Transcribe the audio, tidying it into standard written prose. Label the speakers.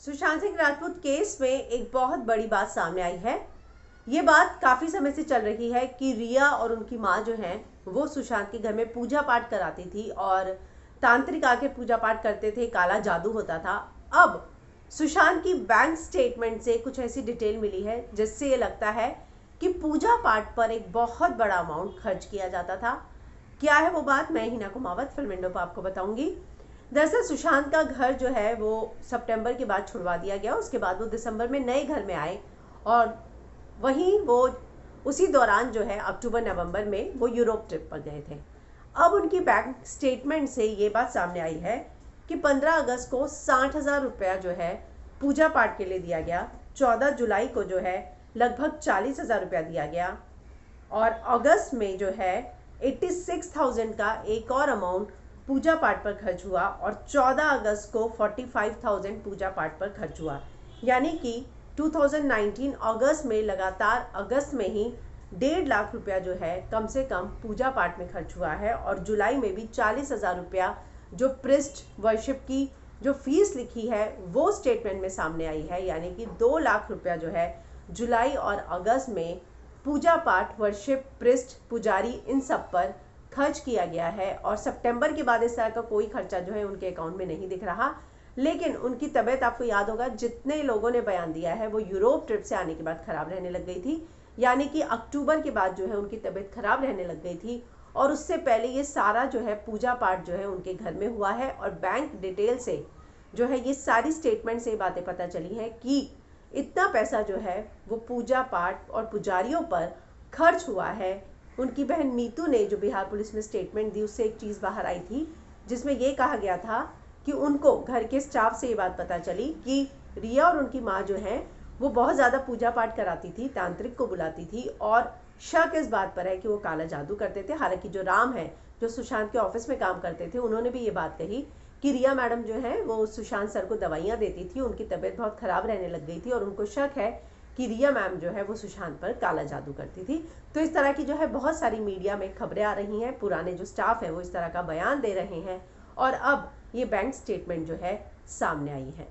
Speaker 1: Sushant Singh Rajput case में एक बहुत बड़ी बात सामने आई है। ये बात काफ़ी समय से चल रही है कि रिया और उनकी माँ जो हैं वो सुशांत के घर में पूजा पाठ कराती थी और तांत्रिक आके पूजा पाठ करते थे, काला जादू होता था। अब सुशांत की बैंक स्टेटमेंट से कुछ ऐसी डिटेल मिली है जिससे ये लगता है कि पूजा पाठ पर एक बहुत बड़ा अमाउंट खर्च किया जाता था। क्या है वो बात, मैं हिना कुमावत फिल्म विंडो पर आपको बताऊंगी। दरअसल सुशांत का घर जो है वो सितंबर के बाद छुड़वा दिया गया। उसके बाद वो दिसंबर में नए घर में आए और वहीं वो उसी दौरान जो है अक्टूबर नवंबर में वो यूरोप ट्रिप पर गए थे। अब उनकी बैंक स्टेटमेंट से ये बात सामने आई है कि 15 अगस्त को 60,000 रुपया जो है पूजा पाठ के लिए दिया गया। 14 जुलाई को जो है लगभग 40,000 रुपया दिया गया और अगस्त में जो है 86,000 का एक और अमाउंट पूजा पाठ पर खर्च हुआ और 14 अगस्त को 45,000 पूजा पाठ पर खर्च हुआ। यानी कि 2019 अगस्त में लगातार अगस्त में ही 1.5 लाख रुपया जो है कम से कम पूजा पाठ में खर्च हुआ है और जुलाई में भी 40,000 रुपया जो प्रिस्ट वर्शिप की जो फीस लिखी है वो स्टेटमेंट में सामने आई है। यानी कि 2 लाख रुपया जो है जुलाई और अगस्त में पूजा पाठ, वर्शिप, प्रिस्ट, पुजारी इन सब पर खर्च किया गया है और सितंबर के बाद इस तरह का कोई खर्चा जो है उनके अकाउंट में नहीं दिख रहा। लेकिन उनकी तबीयत, आपको याद होगा, जितने लोगों ने बयान दिया है वो यूरोप ट्रिप से आने के बाद खराब रहने लग गई थी। यानी कि अक्टूबर के बाद जो है उनकी तबीयत खराब रहने लग गई थी और उससे पहले ये सारा जो है पूजा पाठ जो है उनके घर में हुआ है। और बैंक डिटेल से जो है ये सारी स्टेटमेंट से बातें पता चली हैं कि इतना पैसा जो है वो पूजा पाठ और पुजारियों पर खर्च हुआ है। उनकी बहन मीतू ने जो बिहार पुलिस में स्टेटमेंट दी उससे एक चीज़ बाहर आई थी जिसमें ये कहा गया था कि उनको घर के स्टाफ से ये बात पता चली कि रिया और उनकी माँ जो हैं वो बहुत ज़्यादा पूजा पाठ कराती थी, तांत्रिक को बुलाती थी और शक इस बात पर है कि वो काला जादू करते थे। हालांकि जो राम है जो सुशांत के ऑफिस में काम करते थे उन्होंने भी ये बात कही कि रिया मैडम जो है वो सुशांत सर को दवाइयाँ देती थी, उनकी तबीयत बहुत ख़राब रहने लग गई थी और उनको शक है कि रिया मैम जो है वो सुशांत पर काला जादू करती थी। तो इस तरह की जो है बहुत सारी मीडिया में खबरें आ रही हैं, पुराने जो स्टाफ है वो इस तरह का बयान दे रहे हैं और अब ये बैंक स्टेटमेंट जो है सामने आई है।